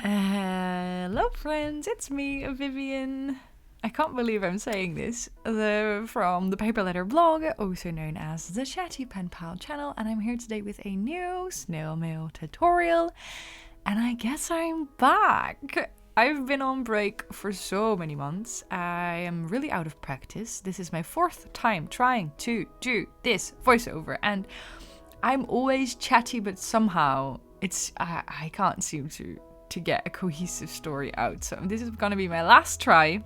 Hello friends, it's me, Vivian. I can't believe I'm saying this. From the ThePaperLetterBlog, also known as the Chatty Pen Pal channel, and I'm here today with a new snail mail tutorial. And I guess I'm back. I've been on break for so many months. I am really out of practice. This is my fourth time trying to do this voiceover, and I'm always chatty, but somehow I can't seem to get a cohesive story out. So this is gonna be my last try,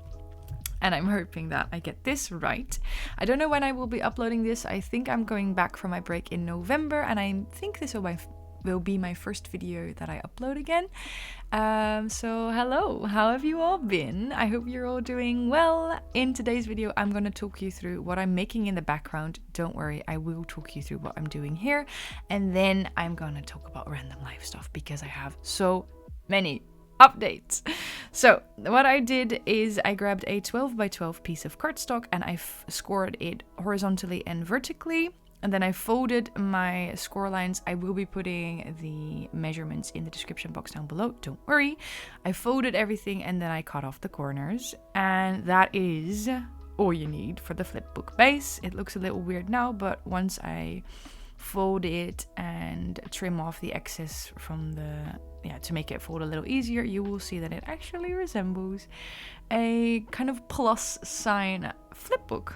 and I'm hoping that I get this right. I don't know when I will be uploading this. I think I'm going back from my break in November, and I think this will be my first video that I upload again. So hello, how have you all been? I hope you're all doing well. In today's video, I'm going to talk you through what I'm making in the background. Don't worry, I will talk you through what I'm doing here. And then I'm going to talk about random life stuff because I have so many updates. So what I did is I grabbed a 12 by 12 piece of cardstock and I scored it horizontally and vertically. And then I folded my score lines. I will be putting the measurements in the description box down below. Don't worry. I folded everything and then I cut off the corners. And that is all you need for the Flipbook Base. It looks a little weird now, but once I fold it and trim off the excess from to make it fold a little easier, you will see that it actually resembles a kind of plus sign flipbook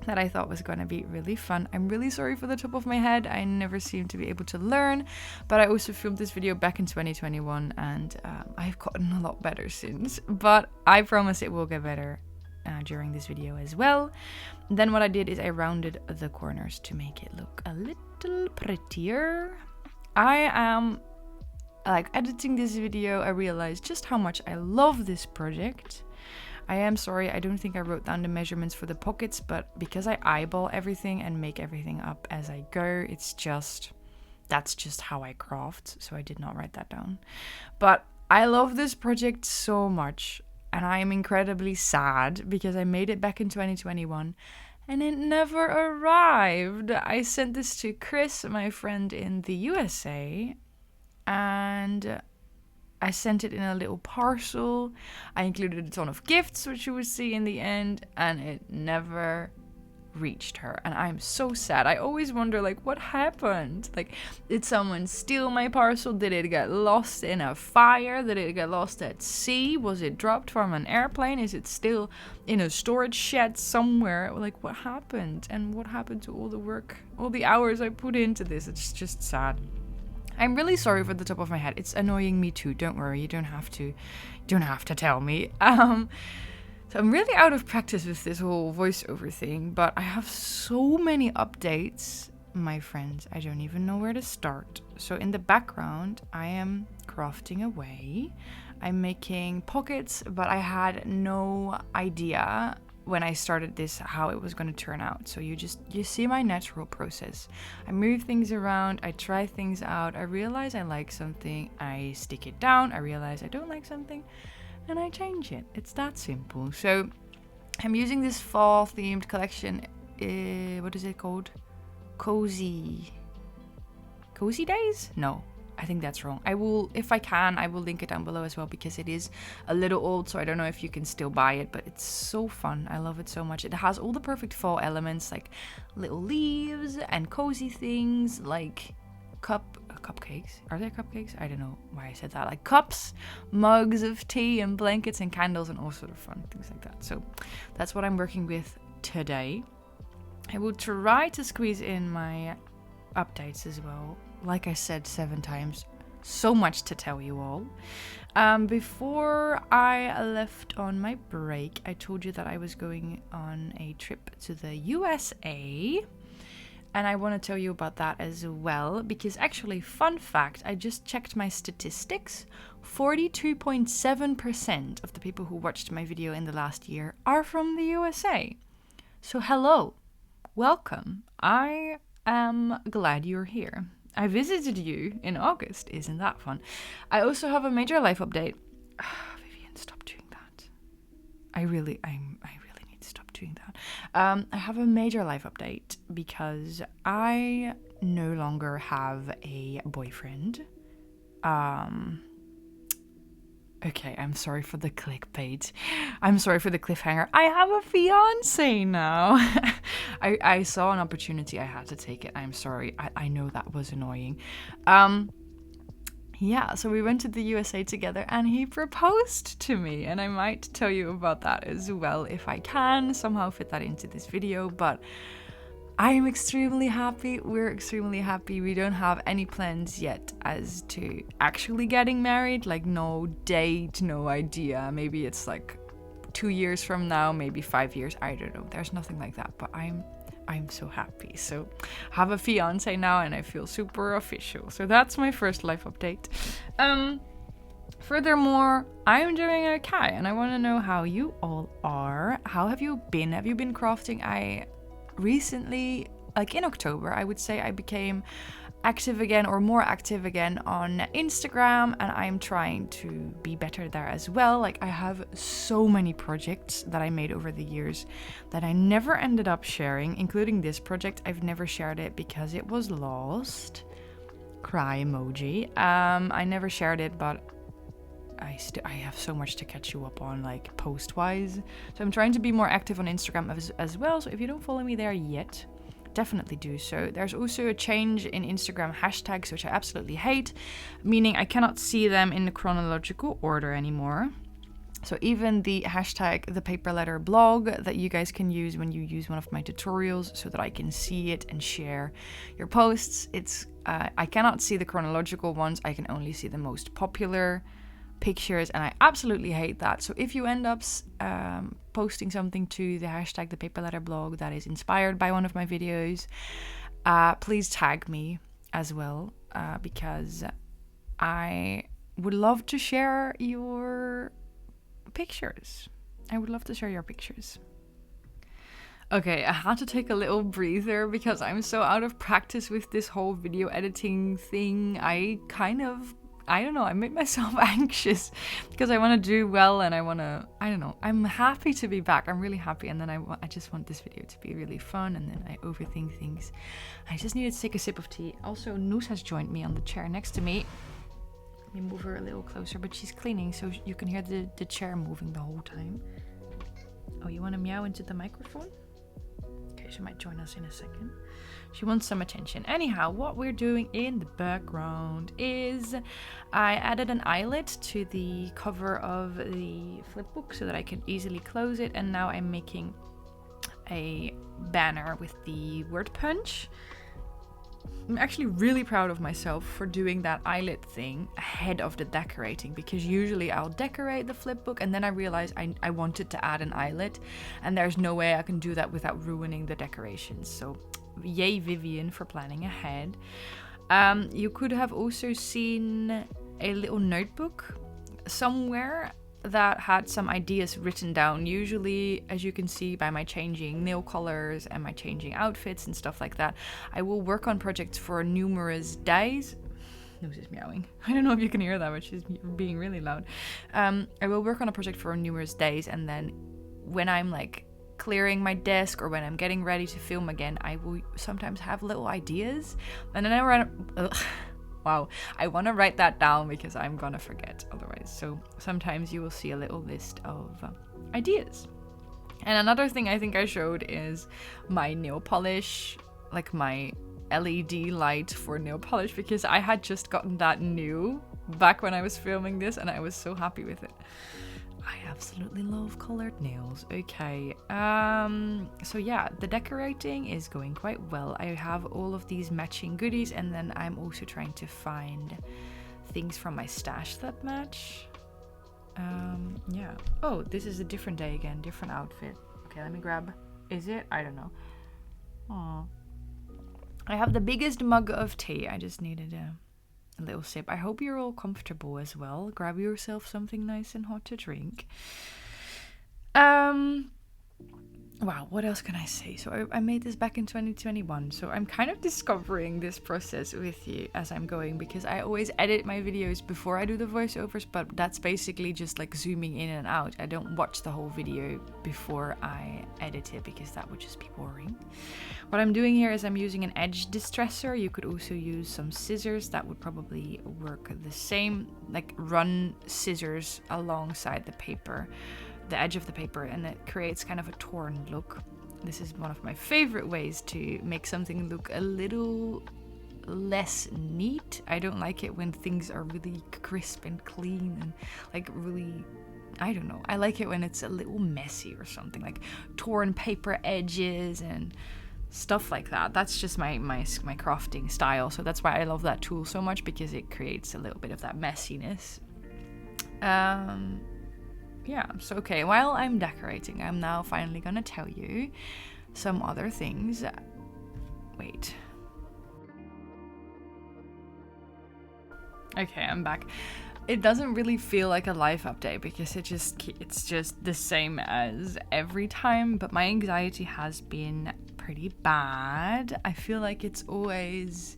that I thought was going to be really fun. I'm really sorry for the top of my head. I never seem to be able to learn, but I also filmed this video back in 2021 and I've gotten a lot better since, but I promise it will get better during this video as well. And then what I did is I rounded the corners to make it look a little prettier. I am editing this video. I realized just how much I love this project. I am sorry, I don't think I wrote down the measurements for the pockets, but because I eyeball everything and make everything up as I go, that's just how I craft, so I did not write that down. But I love this project so much, and I am incredibly sad because I made it back in 2021 and it never arrived. I sent this to Chris, my friend in the USA, and I sent it in a little parcel. I included a ton of gifts, which you will see in the end, and it never reached her. And I'm so sad. I always wonder, what happened? Did someone steal my parcel? Did it get lost in a fire? Did it get lost at sea? Was it dropped from an airplane? Is it still in a storage shed somewhere? What happened? And what happened to all the work, all the hours I put into this? It's just sad. I'm really sorry for the top of my head. It's annoying me too. Don't worry. You don't have to tell me. So I'm really out of practice with this whole voiceover thing, but I have so many updates, my friends. I don't even know where to start. So in the background, I am crafting away. I'm making pockets, but I had no idea when I started this how it was going to turn out. So you see my natural process. I move things around, I try things out, I realize I like something, I stick it down, I realize I don't like something, and I change it. It's that simple. So I'm using this fall themed collection. What is it called? Cozy Days? No, I think that's wrong. If I can, I will link it down below as well because it is a little old, so I don't know if you can still buy it, but it's so fun. I love it so much. It has all the perfect fall elements, like little leaves and cozy things, like cupcakes. Are there cupcakes? I don't know why I said that. Like cups, mugs of tea and blankets and candles and all sort of fun things like that. So that's what I'm working with today. I will try to squeeze in my updates as well. Like I said 7 times, so much to tell you all. Before I left on my break, I told you that I was going on a trip to the USA. And I want to tell you about that as well, because actually, fun fact, I just checked my statistics. 42.7% of the people who watched my video in the last year are from the USA. So hello, welcome. I am glad you're here. I visited you in August. Isn't that fun? I also have a major life update. Vivian, stop doing that. I really need to stop doing that. I have a major life update because I no longer have a boyfriend. Okay, I'm sorry for the clickbait. I'm sorry for the cliffhanger. I have a fiance now. I saw an opportunity. I had to take it. I'm sorry. I know that was annoying. Yeah, so we went to the USA together and he proposed to me. And I might tell you about that as well if I can somehow fit that into this video. But I am extremely happy. We're extremely happy. We don't have any plans yet as to actually getting married. Like no date, no idea. Maybe it's like 2 years from now, maybe 5 years. I don't know. There's nothing like that. But I'm so happy. So I have a fiance now and I feel super official. So that's my first life update. Furthermore, I'm doing okay and I want to know how you all are. How have you been? Have you been crafting? I recently, like in October, I would say I became active again or more active again on Instagram, and I'm trying to be better there as well. Like I have so many projects that I made over the years that I never ended up sharing, including this project. I've never shared it because it was lost. Cry emoji. I never shared it, but I have so much to catch you up on, like post-wise. So I'm trying to be more active on Instagram as well. So if you don't follow me there yet, definitely do so. There's also a change in Instagram hashtags, which I absolutely hate, meaning I cannot see them in the chronological order anymore. So even the hashtag ThePaperLetterBlog that you guys can use when you use one of my tutorials so that I can see it and share your posts, I cannot see the chronological ones. I can only see the most popular pictures, and I absolutely hate that. So if you end up posting something to the hashtag ThePaperLetterBlog that is inspired by one of my videos, please tag me as well, because I would love to share your pictures. I would love to share your pictures. Okay, I had to take a little breather because I'm so out of practice with this whole video editing thing. I don't know, I make myself anxious because I want to do well and I don't know, I'm happy to be back. I'm really happy, and then I just want this video to be really fun, and then I overthink things. I just needed to take a sip of tea. Also, Noose has joined me on the chair next to me. Let me move her a little closer, but she's cleaning, so you can hear the chair moving the whole time. Oh, you want to meow into the microphone? Okay, she might join us in a second. She wants some attention. Anyhow, what we're doing in the background is I added an eyelet to the cover of the flipbook so that I can easily close it. And now I'm making a banner with the word punch. I'm actually really proud of myself for doing that eyelet thing ahead of the decorating, because usually I'll decorate the flipbook and then I realize I wanted to add an eyelet, and there's no way I can do that without ruining the decorations. So yay Vivian for planning ahead. You could have also seen a little notebook somewhere that had some ideas written down. Usually, as you can see by my changing nail colors and my changing outfits and stuff like that, I will work on projects for numerous days. Nose is meowing. I don't know if you can hear that, but she's being really loud. I will work on a project for numerous days, and then when I'm like clearing my desk or when I'm getting ready to film again, I will sometimes have little ideas, and then I want to write that down because I'm gonna forget otherwise. So sometimes you will see a little list of ideas. And another thing I think I showed is my nail polish, like my LED light for nail polish, because I had just gotten that new back when I was filming this and I was so happy with it. I absolutely love colored nails. Okay, so yeah, the decorating is going quite well. I have all of these matching goodies, and then I'm also trying to find things from my stash that match. Yeah. Oh, this is a different day again, different outfit. Okay, let me grab. Is it? I don't know. Aw. I have the biggest mug of tea. I just needed a little sip. I hope you're all comfortable as well. Grab yourself something nice and hot to drink. wow, what else can I say? So I made this back in 2021. So I'm kind of discovering this process with you as I'm going, because I always edit my videos before I do the voiceovers, but that's basically just like zooming in and out. I don't watch the whole video before I edit it, because that would just be boring. What I'm doing here is I'm using an edge distressor. You could also use some scissors. That would probably work the same. Like run scissors alongside the paper, the edge of the paper, and it creates kind of a torn look. This is one of my favorite ways to make something look a little less neat. I don't like it when things are really crisp and clean and like really, I don't know. I like it when it's a little messy or something, like torn paper edges and stuff like that. That's just my crafting style. So that's why I love that tool so much, because it creates a little bit of that messiness. Yeah, so okay, while I'm decorating, I'm now finally gonna tell you some other things. Wait. Okay, I'm back. It doesn't really feel like a life update, because it's just the same as every time, but my anxiety has been pretty bad. I feel like it's always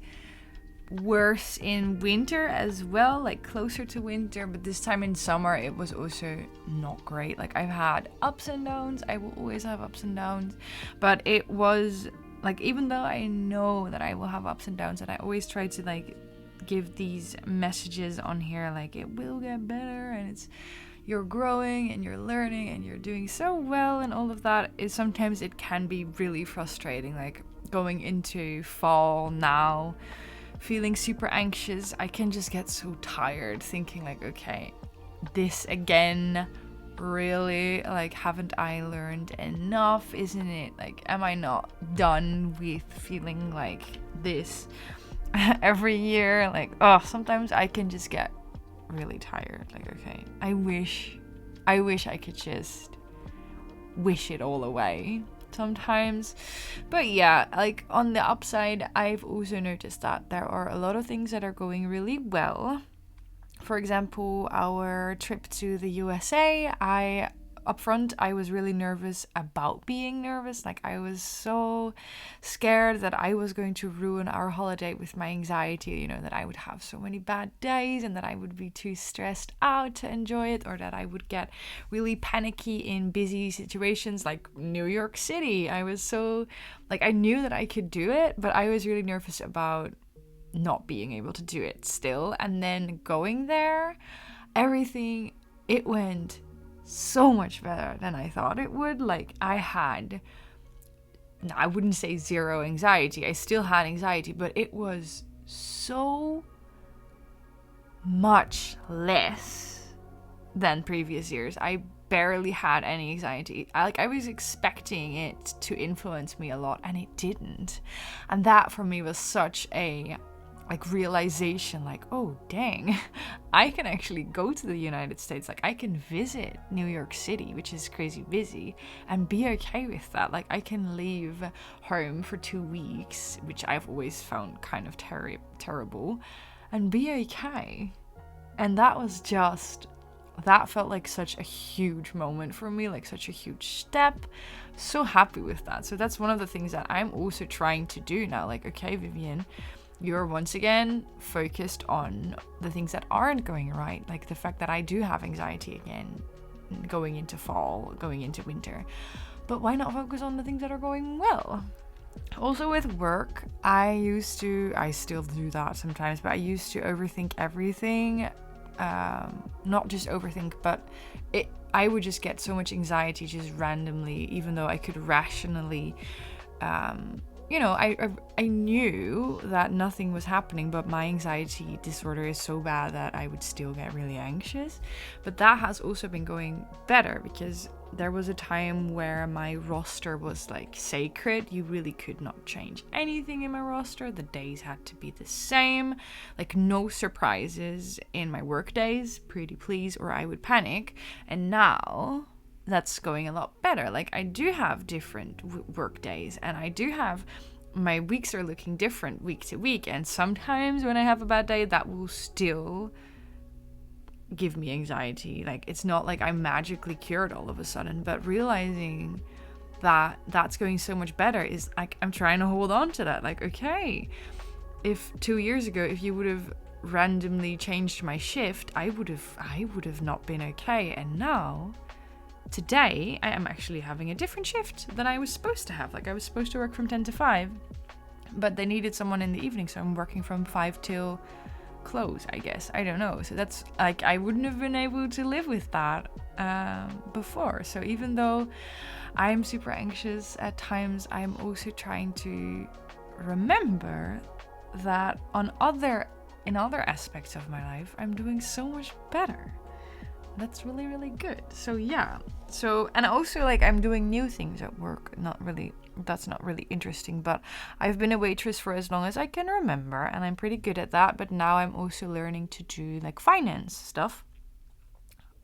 worse in winter as well, like closer to winter, but this time in summer it was also not great. Like I've had ups and downs. I will always have ups and downs, but it was like, even though I know that I will have ups and downs, and I always try to like give these messages on here like it will get better, and it's you're growing and you're learning and you're doing so well, and all of that, is sometimes it can be really frustrating, like going into fall now, feeling super anxious. I can just get so tired thinking like, okay, this again, really? Like, haven't I learned enough? Isn't it like, am I not done with feeling like this every year? Like, oh, sometimes I can just get really tired. Like, okay, I wish I could just wish it all away sometimes. But yeah, like on the upside, I've also noticed that there are a lot of things that are going really well. For example, our trip to the USA, upfront, I was really nervous about being nervous. Like, I was so scared that I was going to ruin our holiday with my anxiety, you know, that I would have so many bad days and that I would be too stressed out to enjoy it, or that I would get really panicky in busy situations like New York City. I was so, like, I knew that I could do it, but I was really nervous about not being able to do it still. And then going there, everything, it went so much better than I thought it would. Like, I wouldn't say zero anxiety. I still had anxiety, but it was so much less than previous years. I barely had any anxiety. I was expecting it to influence me a lot, and it didn't. And that for me was such a realization, like, oh dang, I can actually go to the United States, like I can visit New York City, which is crazy busy, and be okay with that. Like, I can leave home for 2 weeks, which I've always found kind of terrible, and be okay. And that felt like such a huge moment for me, like such a huge step. So happy with that. So that's one of the things that I'm also trying to do now. Like, okay, Vivian, you're once again focused on the things that aren't going right, like the fact that I do have anxiety again going into fall, going into winter. But why not focus on the things that are going well? Also with work, I still do that sometimes, but I used to overthink everything. Not just overthink, but I would just get so much anxiety just randomly, even though I could rationally I knew that nothing was happening, but my anxiety disorder is so bad that I would still get really anxious. But that has also been going better, because there was a time where my roster was like sacred. You really could not change anything in my roster. The days had to be the same, like no surprises in my work days, pretty please, or I would panic. And now that's going a lot better. Like, I do have different work days, and I do have, my weeks are looking different week to week, and sometimes when I have a bad day, that will still give me anxiety. Like, it's not like I'm magically cured all of a sudden, but realizing that's going so much better is like I'm trying to hold on to that. Like, okay, if 2 years ago, if you would have randomly changed my shift, I would have not been okay. And now, today, I am actually having a different shift than I was supposed to have. Like, I was supposed to work from 10 to 5, but they needed someone in the evening, so I'm working from 5 till close, I guess. I don't know. So that's like, I wouldn't have been able to live with that before. So even though I'm super anxious at times, I'm also trying to remember that in other aspects of my life, I'm doing so much better. That's really, really good. So yeah. So, and also like I'm doing new things at work. That's not really interesting, but I've been a waitress for as long as I can remember, and I'm pretty good at that. But now I'm also learning to do like finance stuff,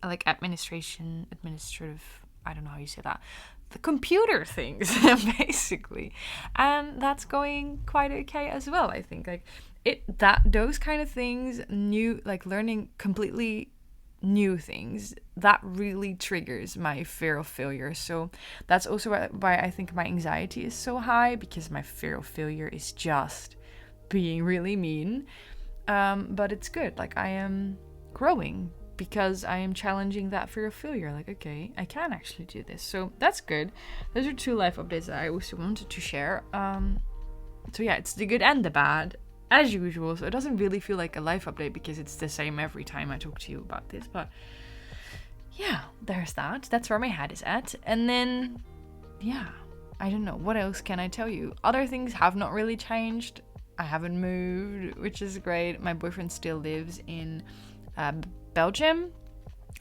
like administrative, I don't know how you say that, the computer things, basically. And that's going quite okay as well, I think. Like those kind of things, new, like learning completely new things, that really triggers my fear of failure. So that's also why I think my anxiety is so high, because my fear of failure is just being really mean. But it's good. Like I am growing because I am challenging that fear of failure. Like, okay, I can actually do this. So that's good. Those are 2 life updates that I also wanted to share. So yeah, it's the good and the bad, as usual. So it doesn't really feel like a life update because it's the same every time I talk to you about this. But yeah, there's that. That's where my head is at. And then, yeah, I don't know. What else can I tell you? Other things have not really changed. I haven't moved, which is great. My boyfriend still lives in Belgium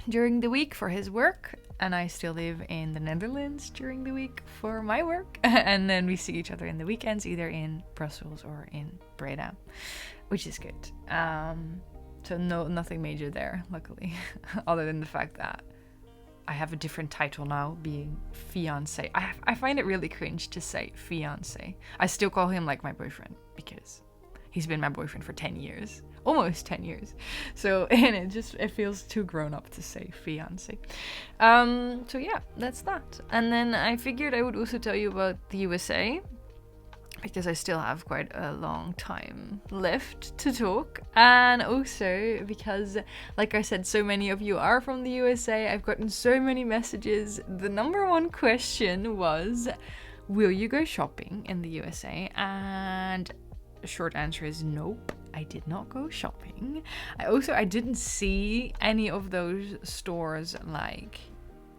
during the week for his work, and I still live in the Netherlands during the week for my work. And then we see each other in the weekends, either in Brussels or in Breda, which is good. So nothing major there, luckily, other than the fact that I have a different title now, being fiance. I find it really cringe to say fiance. I still call him like my boyfriend because he's been my boyfriend for 10 years. Almost 10 years. So, and it feels too grown up to say fiance. So yeah, that's that. And then I figured I would also tell you about the USA, because I still have quite a long time left to talk. And also because, like I said, so many of you are from the USA. I've gotten so many messages. The number one question was, will you go shopping in the USA? And the short answer is nope. I did not go shopping. I didn't see any of those stores like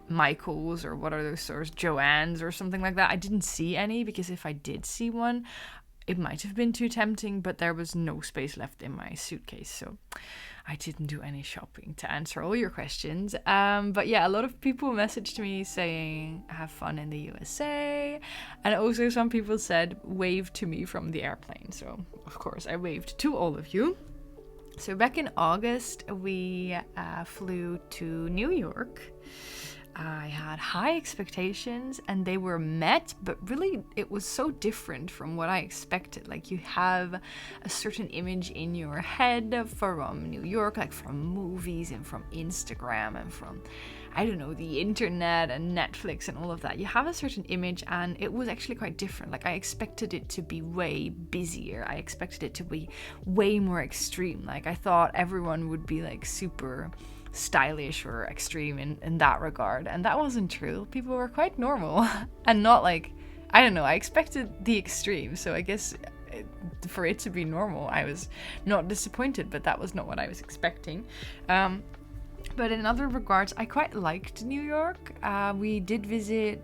Michael's, or what are those stores, Joann's or something like that. I didn't see any, because if I did see one, it might have been too tempting, but there was no space left in my suitcase, so I didn't do any shopping, to answer all your questions. But yeah, a lot of people messaged me saying have fun in the USA, and also some people said wave to me from the airplane. So of course I waved to all of you. So back in August we flew to New York. I had high expectations and they were met, but really it was so different from what I expected. Like, you have a certain image in your head from New York, like from movies and from Instagram and from, I don't know, the internet and Netflix and all of that. You have a certain image, and it was actually quite different. Like, I expected it to be way busier. I expected it to be way more extreme. Like, I thought everyone would be like super stylish or extreme in that regard, and that wasn't true. People were quite normal and not like, I don't know, I expected the extreme, so I guess for it to be normal I was not disappointed, but that was not what I was expecting. But in other regards, I quite liked New York. We didn't visit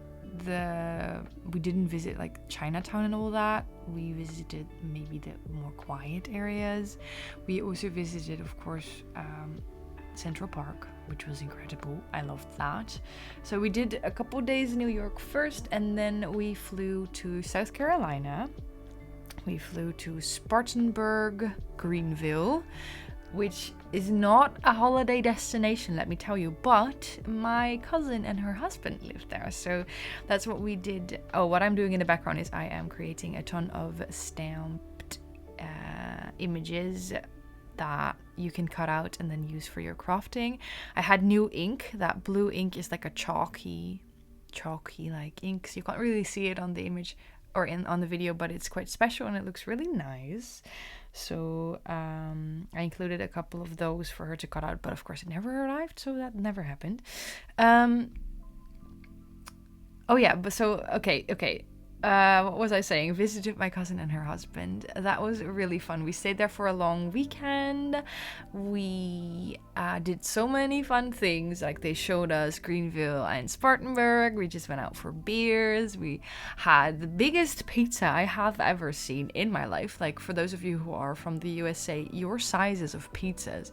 like Chinatown and all that. We visited maybe the more quiet areas. We also visited, of course, Central Park, which was incredible. I loved that. So we did a couple days in New York first, and then we flew to South Carolina. We flew to Spartanburg, Greenville, which is not a holiday destination, let me tell you, but my cousin and her husband lived there, so that's what we did. Oh, what I'm doing in the background is I am creating a ton of stamped images that you can cut out and then use for your crafting. I had new ink. That blue ink is like a chalky chalky like inks. You can't really see it on the image or on the video, but it's quite special and it looks really nice. So I included a couple of those for her to cut out, but of course it never arrived, so that never happened. Oh yeah, but so okay. What was I saying? Visited my cousin and her husband. That was really fun. We stayed there for a long weekend. We did so many fun things. Like they showed us Greenville and Spartanburg. We just went out for beers. We had the biggest pizza I have ever seen in my life. Like for those of you who are from the USA, your sizes of pizzas,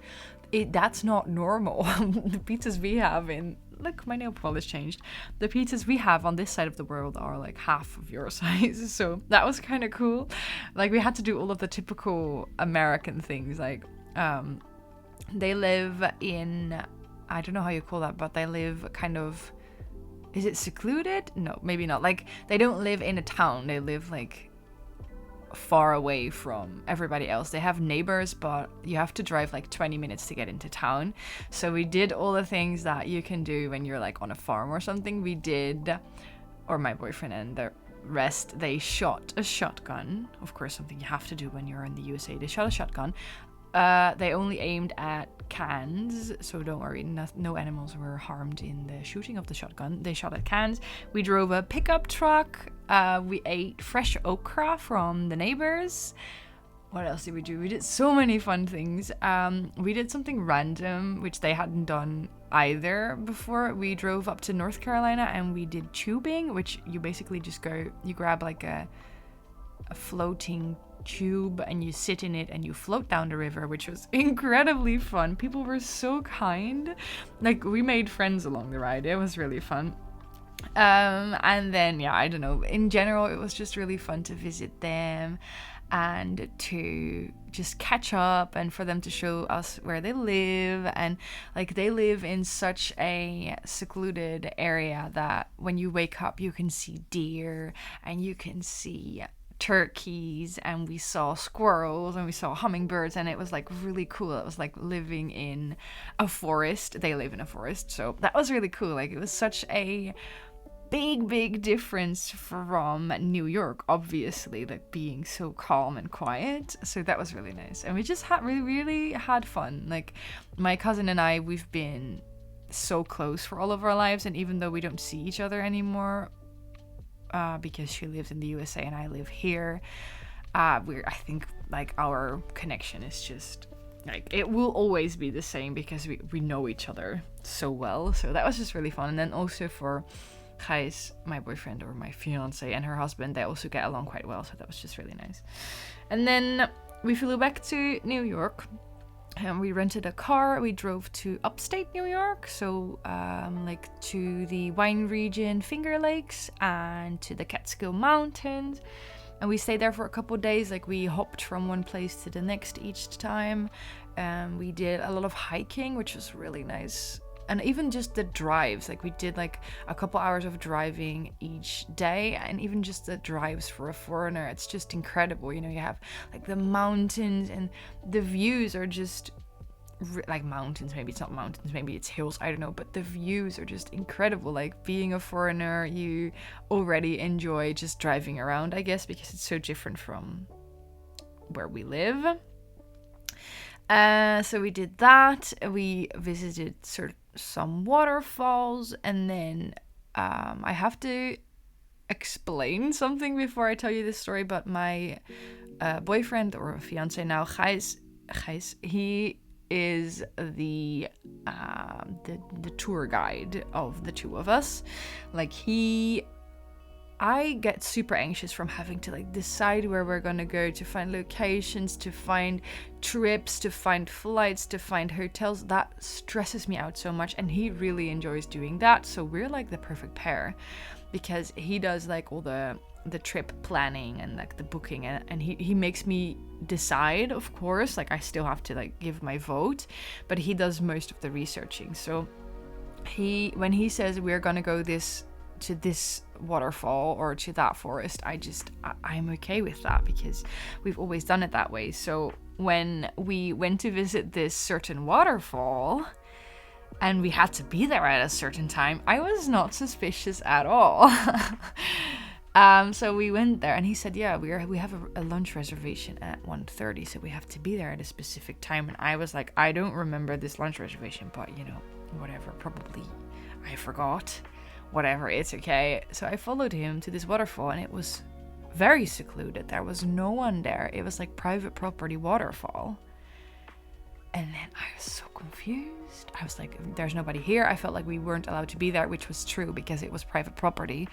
that's not normal. The pizzas we have in... Look, my nail polish changed. The pizzas we have on this side of the world are like half of your size. So that was kind of cool. Like we had to do all of the typical American things. Like they live in... I don't know how you call that, but they live kind of... Is it secluded? No, maybe not. Like they don't live in a town. They live like... far away from everybody else. They have neighbors, but you have to drive like 20 minutes to get into town. So we did all the things that you can do when you're like on a farm or something. We did, or my boyfriend and the rest, they shot a shotgun. Of course, something you have to do when you're in the USA. They shot a shotgun. They only aimed at cans, so don't worry, no animals were harmed in the shooting of the shotgun. They shot at cans. We drove a pickup truck. We ate fresh okra from the neighbors. What else did we do? We did so many fun things. We did something random, which they hadn't done either before. We drove up to North Carolina and we did tubing, which you basically just go, you grab like a floating tube and you sit in it and you float down the river, which was incredibly fun. People were so kind. Like we made friends along the ride. It was really fun. And then yeah, I don't know, in general it was just really fun to visit them and to just catch up and for them to show us where they live. And like they live in such a secluded area that when you wake up you can see deer and you can see turkeys and we saw squirrels and we saw hummingbirds, and it was like really cool. It was like living in a forest. They live in a forest, so that was really cool. Like it was such a big difference from New York, obviously, like being so calm and quiet. So that was really nice, and we just had really had fun. Like my cousin and I, we've been so close for all of our lives, and even though we don't see each other anymore, because she lives in the USA and I live here, I think like our connection is just like, it will always be the same because we know each other so well. So that was just really fun. And then also for Gijs, my boyfriend, or my fiance, and her husband, they also get along quite well, so that was just really nice. And then we flew back to New York and we rented a car. We drove to upstate New York, so like to the wine region, Finger Lakes, and to the Catskill Mountains. And we stayed there for a couple of days. Like we hopped from one place to the next each time. We did a lot of hiking, which was really nice. And even just the drives, like we did like a couple hours of driving each day, and even just the drives for a foreigner, it's just incredible. You know, you have like the mountains and the views are just like mountains. Maybe it's not mountains, maybe it's hills, I don't know, but the views are just incredible. Like being a foreigner, you already enjoy just driving around, I guess, because it's so different from where we live. So we did that. We visited some waterfalls, and then I have to explain something before I tell you this story. But my boyfriend, or fiance now, Gijs, he is the tour guide of the two of us. Like I get super anxious from having to like decide where we're gonna go, to find locations, to find trips, to find flights, to find hotels. That stresses me out so much, and he really enjoys doing that. So we're like the perfect pair, because he does like all the trip planning and like the booking, and he makes me decide, of course. Like I still have to like give my vote, but he does most of the researching. So when he says we're gonna go to this waterfall or to that forest, I'm okay with that, because we've always done it that way. So when we went to visit this certain waterfall, and we had to be there at a certain time, I was not suspicious at all. So we went there, and he said, yeah, we have a lunch reservation at 1:30, so we have to be there at a specific time. And I was like, I don't remember this lunch reservation, but whatever, probably I forgot. Whatever, it's okay. So I followed him to this waterfall, and it was very secluded. There was no one there. It was like private property waterfall. And then I was so confused. I was like, there's nobody here. I felt like we weren't allowed to be there, which was true because it was private property.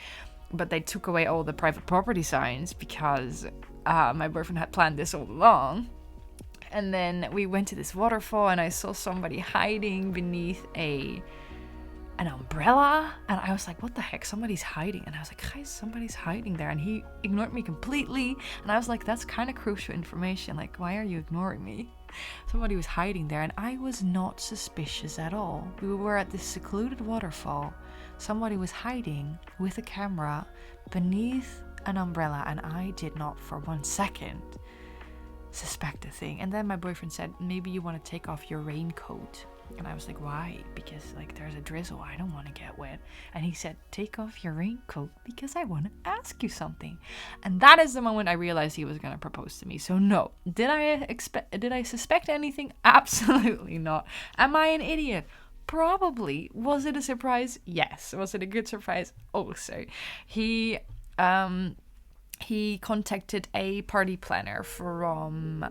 But they took away all the private property signs because my boyfriend had planned this all along. And then we went to this waterfall, and I saw somebody hiding beneath an umbrella, and I was like, what the heck, somebody's hiding. And I was like, guys, somebody's hiding there. And he ignored me completely, and I was like, that's kind of crucial information, like, why are you ignoring me? Somebody was hiding there, and I was not suspicious at all. We were at this secluded waterfall. Somebody was hiding with a camera beneath an umbrella, and I did not for 1 second suspect a thing. And then my boyfriend said, maybe you want to take off your raincoat. And I was like, why? Because like there's a drizzle, I don't want to get wet. And he said, take off your raincoat because I want to ask you something. And that is the moment I realized he was going to propose to me. So no, did I suspect anything? Absolutely not. Am I an idiot? Probably. Was it a surprise? Yes. Was it a good surprise? Also. He contacted a party planner from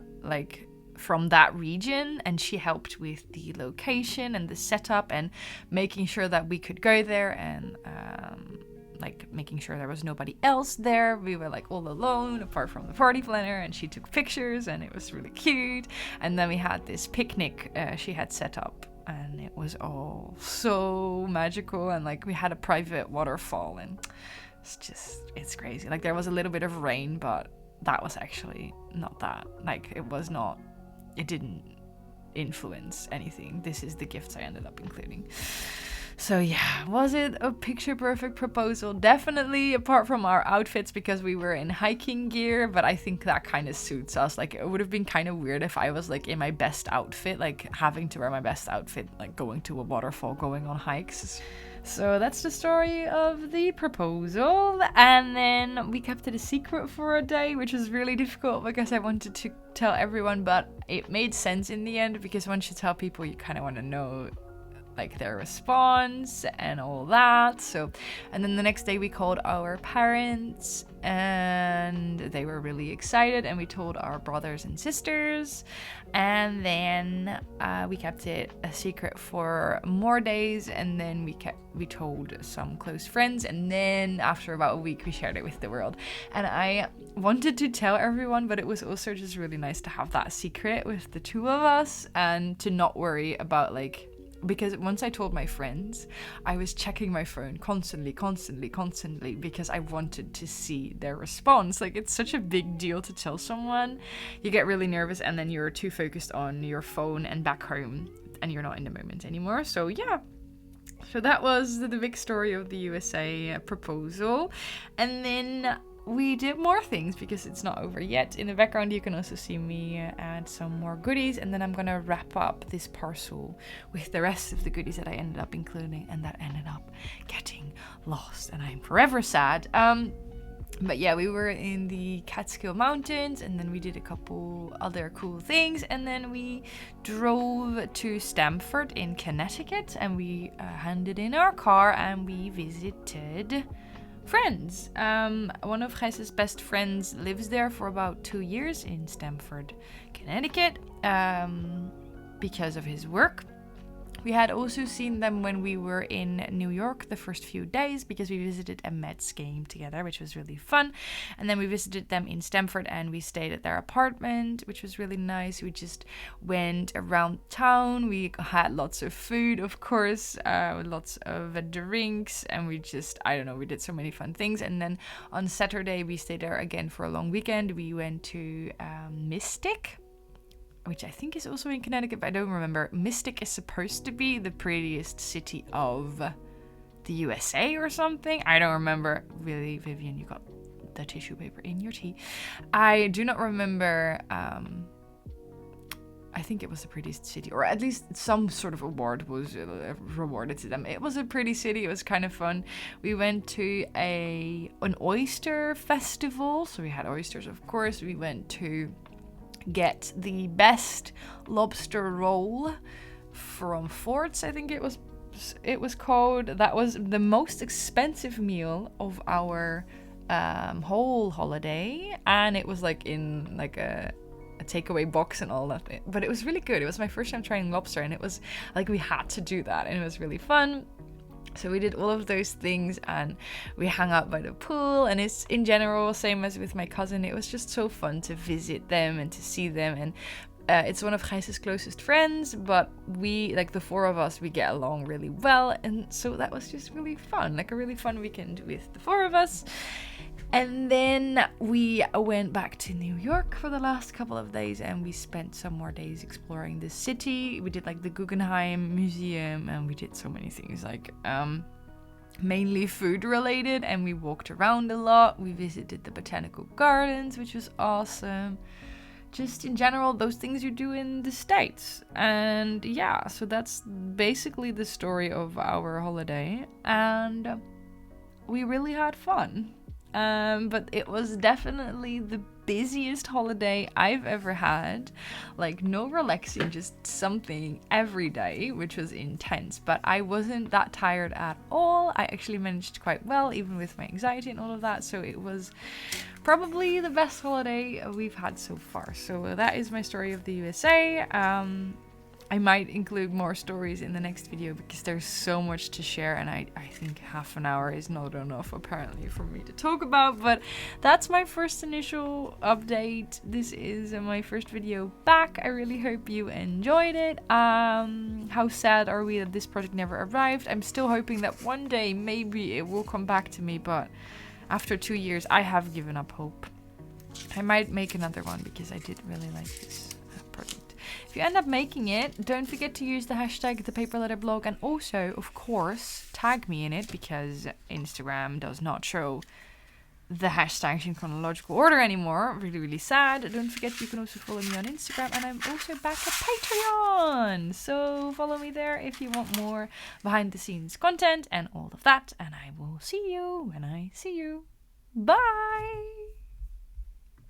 that region, and she helped with the location and the setup and making sure that we could go there, and making sure there was nobody else there. We were like all alone apart from the party planner, and she took pictures, and it was really cute. And then we had this picnic she had set up, and it was all so magical, and like we had a private waterfall, and it's crazy. Like there was a little bit of rain, but that was actually not that, like it didn't influence anything. This is the gifts I ended up including. So yeah, was it a picture perfect proposal? Definitely, apart from our outfits, because we were in hiking gear, but I think that kind of suits us. Like it would have been kind of weird if I was like in my best outfit, like having to wear my best outfit, like going to a waterfall, going on hikes. So that's the story of the proposal. And then we kept it a secret for a day, which was really difficult because I wanted to tell everyone, but it made sense in the end, because once you tell people, you kind of want to know like their response and all that. So, and then the next day we called our parents, and they were really excited, and we told our brothers and sisters, and then we kept it a secret for more days, and then we told some close friends, and then after about a week we shared it with the world. And I wanted to tell everyone, but it was also just really nice to have that secret with the two of us, and to not worry about because once I told my friends, I was checking my phone constantly, because I wanted to see their response. Like, it's such a big deal to tell someone. You get really nervous, and then you're too focused on your phone and back home, and you're not in the moment anymore. So yeah. So that was the big story of the USA proposal. And then we did more things because it's not over yet. In the background you can also see me add some more goodies, and then I'm gonna wrap up this parcel with the rest of the goodies that I ended up including and that ended up getting lost, and I'm forever sad. But yeah, we were in the Catskill Mountains, and then we did a couple other cool things, and then we drove to Stamford in Connecticut, and we handed in our car, and we visited friends. One of Gijs's best friends lives there for about 2 years in Stamford, Connecticut, because of his work. We had also seen them when we were in New York the first few days, because we visited a Mets game together, which was really fun. And then we visited them in Stamford, and we stayed at their apartment, which was really nice. We just went around town. We had lots of food, of course, lots of drinks, and we did so many fun things. And then on Saturday, we stayed there again for a long weekend. We went to Mystic, which I think is also in Connecticut, but I don't remember. Mystic is supposed to be the prettiest city of the USA or something. I don't remember. Really, Vivian, you got the tissue paper in your tea. I do not remember I think it was the prettiest city, or at least some sort of award was rewarded to them. It was a pretty city. It was kind of fun. We went to an oyster festival, so we had oysters, of course. We went to get the best lobster roll from Forts, I think it was called. That was the most expensive meal of our whole holiday, and it was like in like a takeaway box and all that, but it was really good. It was my first time trying lobster, and it was like we had to do that, and it was really fun. So we did all of those things, and we hung out by the pool, and it's in general same as with my cousin. It was just so fun to visit them and to see them, and it's one of Gijs's closest friends, but we, like the four of us, we get along really well, and so that was just really fun, like a really fun weekend with the four of us. And then we went back to New York for the last couple of days, and we spent some more days exploring the city. We did like the Guggenheim Museum, and we did so many things, like mainly food related, and we walked around a lot. We visited the botanical gardens, which was awesome. Just in general, those things you do in the States. And yeah, so that's basically the story of our holiday, and we really had fun. But it was definitely the busiest holiday I've ever had. Like, no relaxing, just something every day, which was intense. But I wasn't that tired at all. I actually managed quite well, even with my anxiety and all of that. So it was probably the best holiday we've had so far. So that is my story of the USA. I might include more stories in the next video because there's so much to share, and I think half an hour is not enough apparently for me to talk about, but that's my first initial update. This is my first video back. I really hope you enjoyed it. How sad are we that this project never arrived? I'm still hoping that one day maybe it will come back to me, but after 2 years I have given up hope. I might make another one because I did really like this project. If you end up making it, don't forget to use the hashtag ThePaperLetterBlog, and also, of course, tag me in it because Instagram does not show the hashtags in chronological order anymore. Really, really sad. Don't forget you can also follow me on Instagram, and I'm also back at Patreon. So follow me there if you want more behind the scenes content and all of that, and I will see you when I see you. Bye!